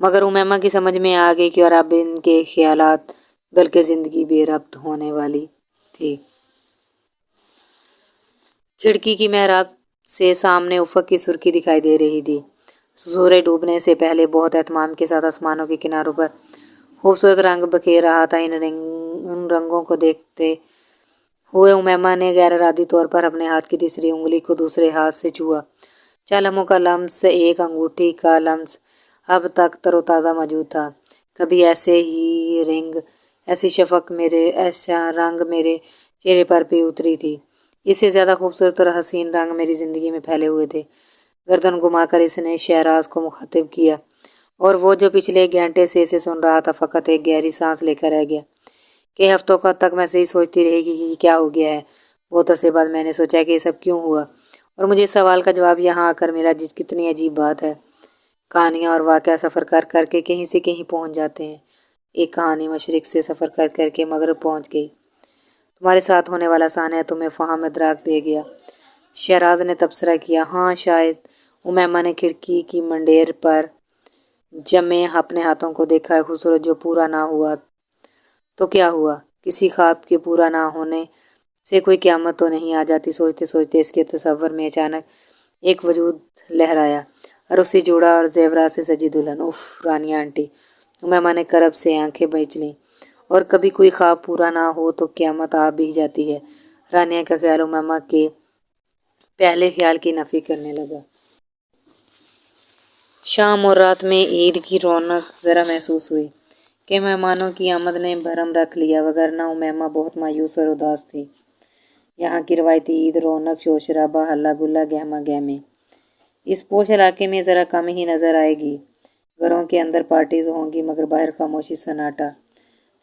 مگر امیمہ کی سمجھ میں آ گئی کہ اور اب ان کے خیالات بلکہ زندگی بے ربط ہونے والی تھی۔ کھڑکی کی محراب سے سامنے افق کی سرخی دکھائی دے رہی تھی۔ سورج ڈوبنے سے پہلے بہت اہتمام کے ساتھ آسمانوں کے کناروں پر خوبصورت رنگ بکھیر رہا تھا۔ ان رنگوں کو دیکھتے ہوئے امیمہ نے غیر ارادی طور پر اپنے ہاتھ کی تیسری انگلی کو دوسرے ہاتھ سے چھوا۔ چند لمحوں کا لمس، ایک انگوٹھی کا لمس اب تک تر و تازہ موجود تھا۔ کبھی ایسا رنگ میرے چہرے پر بھی اتری تھی۔ اس سے زیادہ خوبصورت اور حسین رنگ میری زندگی میں پھیلے ہوئے تھے۔ گردن گھما کر اس نے شہراز کو مخاطب کیا، اور وہ جو پچھلے ایک گھنٹے سے اسے سن رہا تھا فقط ایک گہری سانس لے کر رہ گیا۔ کئی ہفتوں تک میں صحیح سوچتی رہی کہ یہ کیا ہو گیا ہے۔ بہت عرصے بعد میں نے سوچا کہ یہ سب کیوں ہوا، اور مجھے اس سوال کا جواب یہاں آ کر ملا۔ کتنی عجیب بات ہے، کہانیاں اور واقعہ سفر کر کر کے کہیں سے کہیں پہنچ جاتے ہیں۔ ایک کہانی مشرق سے سفر کر کر کے مغرب پہنچ گئی۔ تمہارے ساتھ ہونے والا سانحہ تمہیں فہم ادراک دے گیا، شہراز نے تبصرہ کیا۔ ہاں شاید، امیمہ نے کھڑکی کی منڈیر پر جمے اپنے ہاتھوں کو دیکھا۔ ہے خوبصورت جو پورا نہ ہوا تو کیا ہوا؟ کسی خواب کے پورا نہ ہونے سے کوئی قیامت تو نہیں آ جاتی۔ سوچتے سوچتے اس کے تصور میں اچانک ایک وجود لہرایا، اور اسی جوڑا اور زیورات سے سجی دلہن۔ اف رانیہ آنٹی، امیمہ نے کرب سے آنکھیں مینچ لیں۔ اور کبھی کوئی خواب پورا نہ ہو تو قیامت آ بھی جاتی ہے۔ رانیہ کا خیال امیمہ کے پہلے خیال کی نفی کرنے لگا۔ شام اور رات میں عید کی رونق ذرا محسوس ہوئی کہ مہمانوں کی آمد نے بھرم رکھ لیا، وگرنہ امیمہ بہت مایوس اور اداس تھی۔ یہاں کی روایتی عید رونق، شور شرابہ، ہلہ گلا، گہما گہمی اس پوش علاقے میں ذرا کم ہی نظر آئے گی۔ گھروں کے اندر پارٹیز ہوں گی، مگر باہر خاموشی، سناٹا۔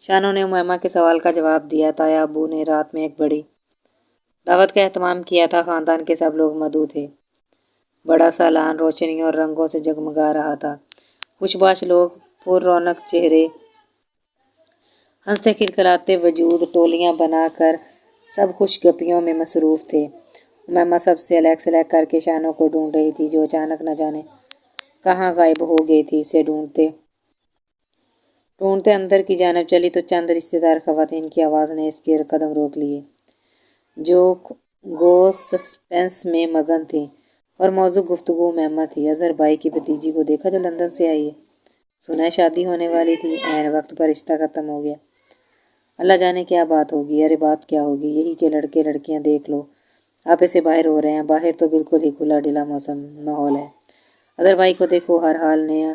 شانو نے امیمہ کے سوال کا جواب دیا۔ تایا ابو نے رات میں ایک بڑی دعوت کا اہتمام کیا تھا۔ خاندان کے سب لوگ مدعو تھے۔ بڑا سا لان روشنیوں اور رنگوں سے جگمگا رہا تھا۔ خوش باش لوگ، پر رونق چہرے، ہنستے کھلکھلاتے وجود، ٹولیاں بنا کر سب خوش گپیوں میں مصروف تھے۔ امیمہ سب سے الگ سلگ کر کے شانو کو ڈھونڈ رہی تھی، جو اچانک نہ جانے کہاں غائب ہو گئی تھی۔ اسے ڈھونڈتے ڈھونڈتے اندر کی جانب چلی تو چند رشتے دار خواتین کی آواز نے اس کے قدم روک لیے، جو گو سسپینس میں مگن تھیں، اور موضوع گفتگو امیمہ تھی۔ اظہر بھائی کی بھتیجی کو دیکھا جو لندن سے آئی ہے؟ سنا ہے شادی ہونے والی تھی، عین وقت پر رشتہ ختم ہو گیا۔ اللہ جانے کیا بات ہوگی۔ ارے بات کیا ہوگی، یہی کہ لڑکے لڑکیاں دیکھ لو آپے سے باہر ہو رہے ہیں۔ باہر تو بالکل ہی کھلا ڈلا ماحول ہے۔ اظہر بھائی کو دیکھو، ہر حال نیا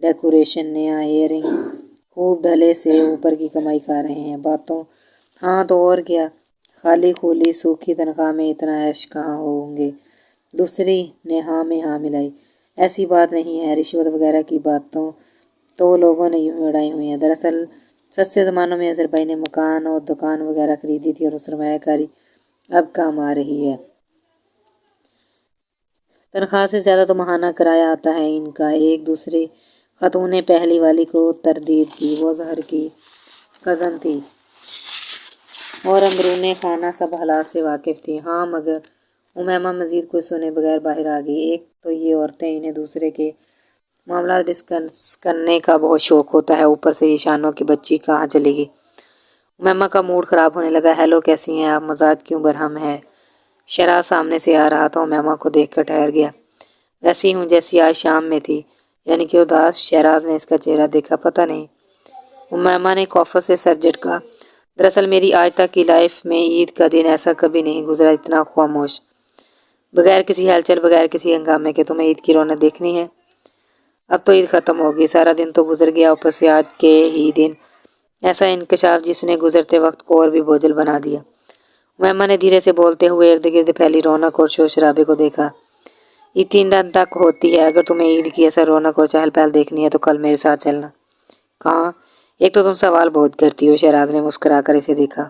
ڈیکوریشن، نیا ایئرنگ، خوب ڈھلے سے اوپر کی کمائی کھا رہے ہیں۔ باتوں ہاں تو اور کیا، خالی خولی سوکھی تنخواہ میں اتنا عیش کہاں ہوں گے۔ دوسری نے ہاں میں ہاں ملائی۔ ایسی بات نہیں ہے، رشوت وغیرہ کی باتوں تو لوگوں نے یوں ہی اڑائی ہوئی ہیں۔ دراصل سستے زمانوں میں اظہر بھائی نے مکان اور دکان وغیرہ خریدی تھی، اور سرمایہ کاری اب کام آ رہی ہے۔ تنخواہ سے زیادہ تو ماہانہ کرایہ آتا ہے ان کا۔ ایک دوسری خاتون نے پہلی والی کو تردید کی۔ وہ اظہر کی کزن تھی اور اندرون خانہ سب حالات سے واقف تھی۔ ہاں مگر، امیمہ مزید کچھ سنے بغیر باہر آ گئی۔ ایک تو یہ عورتیں، انہیں دوسرے کے معاملات ڈسکس کرنے کا بہت شوق ہوتا ہے، اوپر سے یہ شانو کی بچی کہاں چلی گئی۔ امیمہ کا موڈ خراب ہونے لگا۔ ہیلو، کیسی ہیں آپ؟ مزاج کیوں برہم ہے؟ شہراز سامنے سے آ رہا تھا۔ امیمہ کو دیکھ کر ٹھہر گیا۔ ویسی ہوں جیسی آج شام میں تھی، یعنی کہ اداس۔ شہراز نے اس کا چہرہ دیکھا۔ پتہ نہیں، امیمہ نے خوف سے سر جھٹکا۔ دراصل میری آج تک کی لائف میں عید کا دن ایسا کبھی نہیں گزرا، اتنا خاموش، بغیر کسی ہلچل، بغیر کسی ہنگامے کے۔ تمہیں عید کی رونق دیکھنی ہے؟ اب تو عید ختم ہوگی، سارا دن تو گزر گیا، اوپر سے آج کے ہی دن ایسا انکشاف جس نے گزرتے وقت کو اور بھی بوجھل بنا دیا۔ امیمہ نے دھیرے سے بولتے ہوئے ارد گرد پھیلی رونق اور شور شرابے کو دیکھا۔ عید 3 دن تک ہوتی ہے۔ اگر تمہیں عید کی اصل رونق اور چہل پہل دیکھنی ہے تو کل میرے ساتھ چلنا۔ کہاں؟ ایک تو تم سوال بہت کرتی ہو۔ شہراز نے مسکرا کر اسے دیکھا۔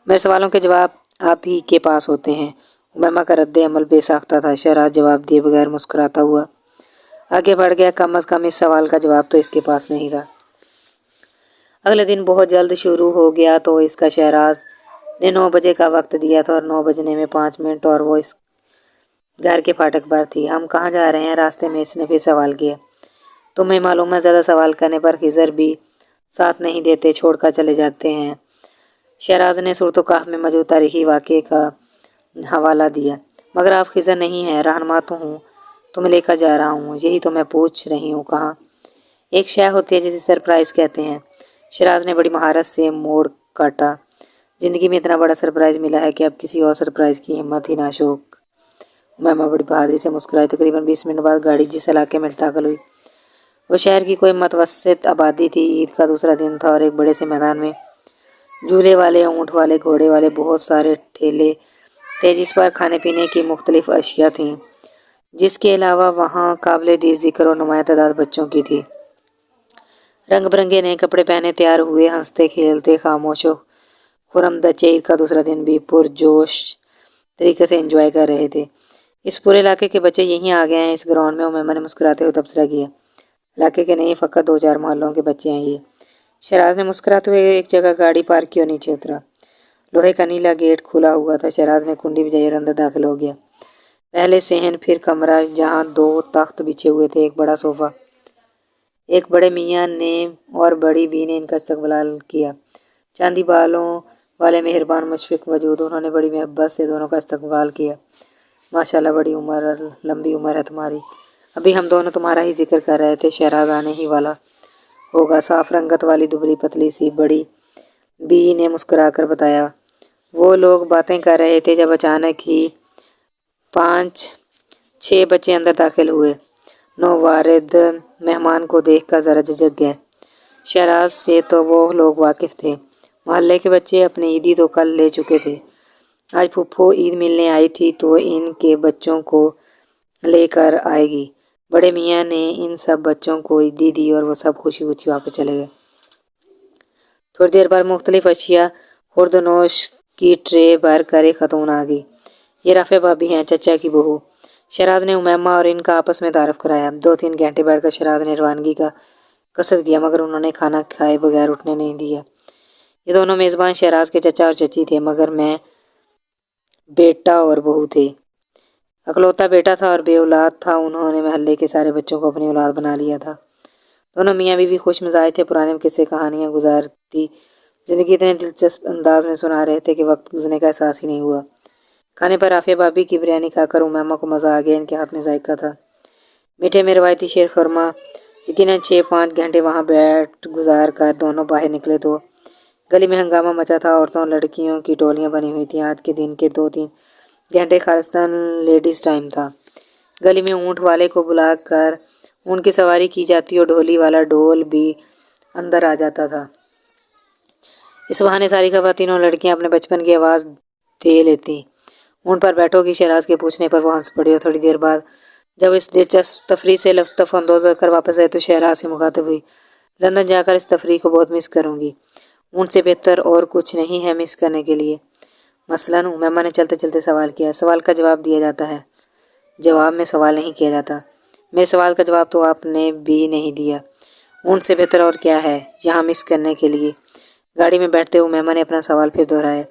میرے سوالوں کے جواب آپ ہی کے پاس ہوتے ہیں۔ امیمہ کا رد عمل بے ساختہ تھا۔ شہراز جواب دیے بغیر مسکراتا ہوا آگے بڑھ گیا۔ کم از کم اس سوال کا جواب تو اس کے پاس نہیں تھا۔ اگلے دن بہت جلد شروع ہو گیا تو اس کا شہراز نے 9 بجے کا وقت دیا تھا، اور 9 بجنے میں 5 منٹ اور وہ اس گھر کے پھاٹک پر تھی۔ ہم کہاں جا رہے ہیں؟ راستے میں اس نے پھر سوال کیا۔ تمہیں معلوم ہے زیادہ سوال کرنے پر خضر بھی ساتھ نہیں دیتے، چھوڑ کر چلے جاتے ہیں۔ شہراز نے صورت و کہف میں موجود تاریخی واقعے کا حوالہ دیا۔ مگر آپ خضر نہیں ہیں، رہنما تو ہوں، تمہیں لے کر جا رہا ہوں، یہی تو میں پوچھ رہی ہوں کہاں؟ ایک شے ہوتی ہے جسے سرپرائز کہتے ہیں۔ شہراز نے بڑی مہارت سے موڑ کاٹا۔ زندگی میں اتنا بڑا سرپرائز ملا ہے کہ اب کسی اور سرپرائز کی ہمت ہی نہ شوق۔ امیمہ بڑی بہادری سے مسکرائی۔ تقریباً 20 منٹ بعد گاڑی جس علاقے میں داخل ہوئی وہ شہر کی کوئی متوسط آبادی تھی۔ عید کا دوسرا دن تھا اور ایک بڑے سے میدان میں جھولے والے، اونٹ والے، گھوڑے والے بہت سارے ٹھیلے تھے جس پر کھانے پینے کی مختلف اشیاء تھیں، جس کے علاوہ وہاں قابل دید ذکر اور نمایاں تعداد بچوں کی تھی۔ رنگ برنگے نئے کپڑے پہنے تیار ہوئے ہنستے کھیلتے خاموش و خرم بچے عید کا دوسرا دن بھی پرجوش طریقے سے انجوائے کر رہے تھے۔ اس پورے علاقے کے بچے یہیں آ گئے ہیں اس گراؤنڈ میں، امیمہ نے مسکراتے ہوئے تبصرہ کیا۔ علاقے کے نہیں، فقط 2-4 محلوں کے بچے ہیں یہ۔ شہراز نے مسکراتے ہوئے ایک جگہ گاڑی پارک کی اور نیچے اترا۔ لوہے کا نیلا گیٹ کھلا ہوا تھا۔ شہراز نے کنڈی بجائی اور اندر داخل ہو گیا۔ پہلے صحن، پھر کمرہ جہاں 2 تخت بچھے ہوئے تھے، ایک بڑا صوفہ۔ ایک بڑے میاں نے اور بڑی بی نے ان کا استقبال کیا۔ چاندی بالوں والے مہربان مشفق وجود، انہوں نے بڑی محبت سے دونوں کا استقبال کیا۔ ماشاءاللہ بڑی عمر اور لمبی عمر ہے تمہاری، ابھی ہم دونوں تمہارا ہی ذکر کر رہے تھے، شہراز آنے ہی والا ہوگا۔ صاف رنگت والی دبلی پتلی سی بڑی بی نے مسکرا کر بتایا۔ وہ لوگ باتیں کر رہے تھے جب اچانک ہی 5-6 بچے اندر داخل ہوئے۔ نووارد مہمان کو دیکھ کر ذرا جھجک گئے۔ شہراز سے تو وہ لوگ واقف تھے، محلے کے بچے اپنی عیدی تو کل لے چکے تھے، آج پھپھو عید ملنے آئی تھی تو ان کے بچوں کو لے کر آئے گی۔ بڑے میاں نے ان سب بچوں کو عیدی دی اور وہ سب خوشی خوشی واپس چلے گئے۔ تھوڑی دیر بعد مختلف اشیاء خورد و نوش کی ٹرے بھر کر ایک خاتون آ گئی۔ یہ رافعہ بھابی ہیں، چچا کی بہو۔ شہراز نے امیمہ اور ان کا آپس میں تعارف کرایا۔ 2-3 گھنٹے بیٹھ کر شہراز نے روانگی کا قصد کیا مگر انہوں نے کھانا کھائے بغیر اٹھنے نہیں دیا۔ یہ دونوں میزبان شہراز کے چچا اور چچی تھے، مگر میں بیٹا اور بہو تھے۔ اکلوتا بیٹا تھا اور بے اولاد تھا۔ انہوں نے محلے کے سارے بچوں کو اپنی اولاد بنا لیا تھا۔ دونوں میاں بیوی خوش مزاج تھے، پرانے قصے کہانیاں گزارتی زندگی اتنے دلچسپ انداز میں سنا رہے تھے کہ وقت گزرنے کا احساس ہی نہیں ہوا۔ کھانے پر رافعہ بھابی کی بریانی کھا کر امیمہ کو مزہ آ گیا۔ ان کے ہاتھ میں ذائقہ تھا میٹھے میں روایتی شیر خورما۔ یقیناً 6-5 گھنٹے وہاں بیٹھ گزار کر دونوں باہر نکلے تو گلی میں ہنگامہ مچا تھا، عورتوں اور لڑکیوں کی ٹولیاں بنی ہوئی تھیں۔ آج کے دن کے 2-3 گھنٹے خالصتاً لیڈیز ٹائم تھا۔ گلی میں اونٹ والے کو بلا کر اونٹ کی سواری کی جاتی اور ڈھولی والا ڈھول بھی اندر آ جاتا تھا۔ اس بہانے ساری خواتین اور لڑکیاں اپنے بچپن کی آواز دے لیتی۔ اونٹ پر بیٹھو گی؟ شہراز کے پوچھنے پر وہ ہنس پڑی اور تھوڑی دیر بعد جب اس دلچسپ تفریح سے لطف اندوز ہو کر واپس آئے تو شہراز سے مخاطب ہوئی۔ لندن جا کر اس تفریح کو بہت مس کروں گی، اونٹ سے بہتر اور کچھ نہیں ہے مس کرنے کے لیے۔ مثلاً امیمہ نے چلتے چلتے سوال کیا۔ سوال کا جواب دیا جاتا ہے، جواب میں سوال نہیں کیا جاتا۔ میرے سوال کا جواب تو آپ نے بھی نہیں دیا۔ اونٹ سے بہتر اور کیا ہے یہاں مس کرنے کے لیے؟ گاڑی میں بیٹھتے ہوئے امیمہ نے اپنا سوال پھر دہرایا۔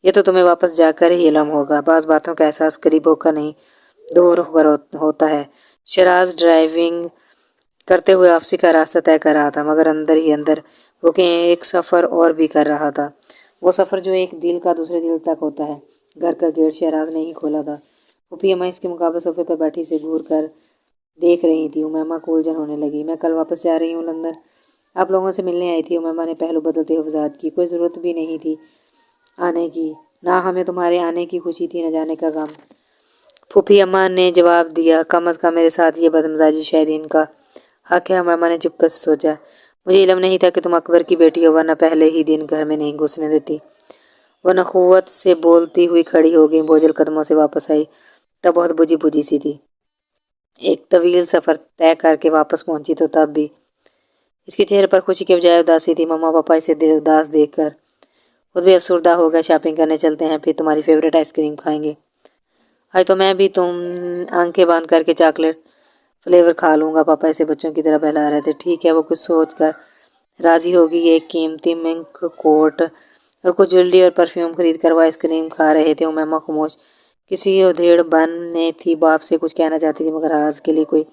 یہ تو تمہیں واپس جا کر ہی علم ہوگا، بعض باتوں کا احساس قریب ہو کر نہیں دور ہو کر ہوتا ہے۔ شہراز ڈرائیونگ کرتے ہوئے واپسی کا راستہ طے کر رہا تھا، مگر اندر ہی اندر وہ ایک سفر اور بھی کر رہا تھا، وہ سفر جو ایک دل کا دوسرے دل تک ہوتا ہے۔ گھر کا گیٹ شہراز نے ہی کھولا تھا۔ پھوپھی اماں اس کے مقابلے صوفے پر بیٹھی سے گھور کر دیکھ رہی تھی۔ امیمہ کو الجھن ہونے لگی۔ میں کل واپس جا رہی ہوں لندن، آپ لوگوں سے ملنے آئی تھی۔ امیمہ نے پہلو بدلتے ہوئے وضاحت کی۔ کوئی ضرورت بھی نہیں تھی آنے کی، نہ ہمیں تمہارے آنے کی خوشی تھی نہ جانے کا غم، پھوپھی اماں نے جواب دیا۔ کم از کم میرے ساتھ یہ بدمزاجی شاید ان کا حق ہے۔ امیمہ نے چپکے سے سوچا۔ مجھے علم نہیں تھا کہ تم اکبر کی بیٹی ہو، ورنہ پہلے ہی دن گھر میں نہیں گھسنے دیتی۔ وہ نخوت سے بولتی ہوئی کھڑی ہو گئی، بوجھل قدموں سے واپس آئی، تب بہت بجھی بجھی سی تھی۔ ایک طویل سفر طے کر کے واپس پہنچی تو تب بھی اس کے چہرے پر خوشی کے بجائے اداسی تھی۔ مما پاپا اسے اداس دیکھ کر خود بھی افسردہ ہو گئے۔ شاپنگ کرنے چلتے ہیں، پھر تمہاری فیوریٹ آئس کریم کھائیں گے۔ آج تو میں بھی تم آنکھیں باندھ کر کے چاکلیٹ فلیور کھا لوں گا، پاپا اسے بچوں کی طرح بہلا رہے تھے۔ ٹھیک ہے، وہ کچھ سوچ کر راضی ہوگی۔ ایک قیمتی منک کوٹ اور کچھ جویلری اور پرفیوم خرید کر وہ آئس کریم کھا رہے تھے۔ امیمہ خاموش کسی ادھیڑ بن نے تھی، باپ سے کچھ کہنا چاہتی تھی مگر آج کے لیے کوئی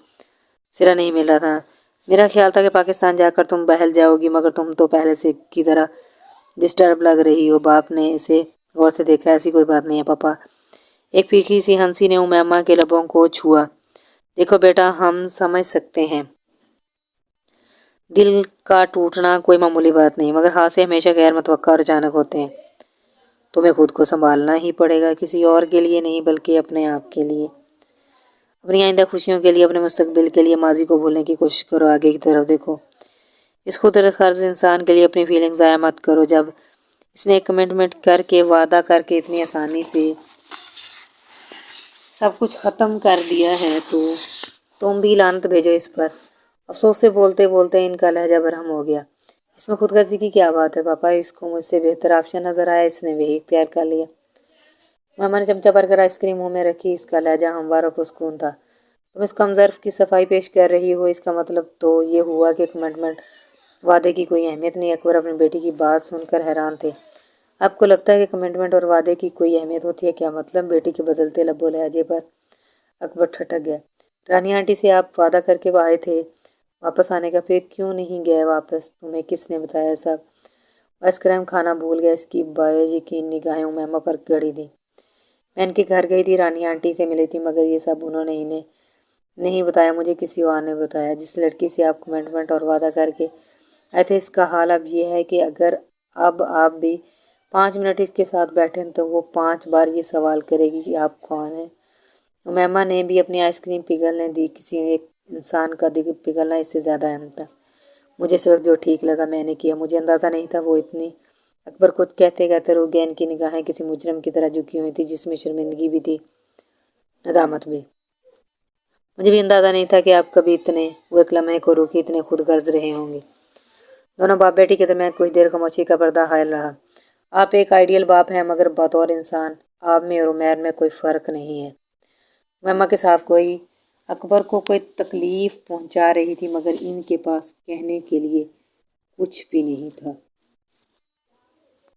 سرا نہیں مل رہا تھا۔ میرا خیال تھا کہ پاکستان جا کر تم بہل جاؤ گی، مگر تم تو پہلے سے کی طرح ڈسٹرب لگ رہی ہو۔ باپ نے اسے غور سے دیکھا۔ ایسی کوئی بات نہیں ہے پاپا۔ ایک پھیکی سی ہنسی نے امیمہ کے لبوں کو چھوا۔ دیکھو بیٹا، ہم سمجھ سکتے ہیں دل کا ٹوٹنا کوئی معمولی بات نہیں، مگر حادثے ہمیشہ غیر متوقع اور اچانک ہوتے ہیں۔ تمہیں خود کو سنبھالنا ہی پڑے گا، کسی اور کے لیے نہیں بلکہ اپنے آپ کے لیے، اپنی آئندہ خوشیوں کے لیے، اپنے مستقبل کے لیے۔ ماضی کو بھولنے کی کوشش کرو، آگے کی طرف دیکھو۔ اس خود غرض انسان کے لیے اپنی فیلنگ ضائع مت کرو۔ جب اس نے ایک کمٹمنٹ کر کے، وعدہ کر کے اتنی آسانی سے سب کچھ ختم کر دیا ہے تو تم بھی لعنت بھیجو اس پر۔ افسوس سے بولتے بولتے ان کا لہجہ برہم ہو گیا۔ اس میں خود غرضی کی کیا بات ہے پاپا؟ اس کو مجھ سے بہتر آپشن نظر آیا، اس نے وہی اختیار کر لیا۔ ماما نے چمچہ بھر کر آئس کریم منہ میں رکھی۔ اس کا لہجہ ہموار اور پرسکون تھا۔ تم اس کم ظرف کی صفائی پیش کر رہی ہو، اس کا مطلب تو یہ ہوا کہ کمٹمنٹ، وعدے کی کوئی اہمیت نہیں۔ اکبر اپنی بیٹی کی بات سن کر حیران تھے۔ آپ کو لگتا ہے کہ کمٹمنٹ اور وعدے کی کوئی اہمیت ہوتی ہے؟ کیا مطلب؟ بیٹی کے بدلتے لب و لہجے پر اکبر ٹھٹک گیا۔ رانی آنٹی سے آپ وعدہ کر کے آئے تھے واپس آنے کا، پھر کیوں نہیں گئے واپس؟ تمہیں کس نے بتایا سب؟ آئس کریم کھانا بھول گیا۔ اس کی بایقین نگاہیں امیمہ پر گڑی تھیں۔ میں ان کے گھر گئی تھی، رانی آنٹی سے ملی تھی، مگر یہ سب انہوں نے انہیں نہیں بتایا، مجھے کسی اور نے بتایا۔ جس لڑکی سے آپ کمٹمنٹ اور وعدہ کر کے آئے تھے، اس کا حال اب یہ ہے کہ اگر اب آپ بھی 5 منٹ اس کے ساتھ بیٹھیں تو وہ 5 بار یہ سوال کرے گی کہ آپ کون ہیں۔ امیمہ نے بھی اپنی آئس کریم پگھلنے دی۔ کسی ایک انسان کا دل پگھلنا اس سے زیادہ اہم تھا۔ مجھے اس وقت جو ٹھیک لگا میں نے کیا، مجھے اندازہ نہیں تھا وہ اتنی۔ اکبر کچھ کہتے کہتے رک گیا۔ ان کی نگاہیں کسی مجرم کی طرح جھکی ہوئی تھی، جس میں شرمندگی بھی تھی، ندامت بھی۔ مجھے بھی اندازہ نہیں تھا کہ آپ کبھی اتنے، وہ ایک لمحے کو روکی، اتنے خود غرض رہے ہوں گے۔ دونوں باپ بیٹی کے درمیان کچھ دیر خاموشی کا پردہ حائل رہا۔ آپ ایک آئیڈیل باپ ہیں، مگر بطور انسان آپ میں اور عمیر میں کوئی فرق نہیں ہے۔ امیمہ کے ساتھ کوئی اکبر کو کوئی تکلیف پہنچا رہی تھی، مگر ان کے پاس کہنے کے لیے کچھ بھی نہیں تھا۔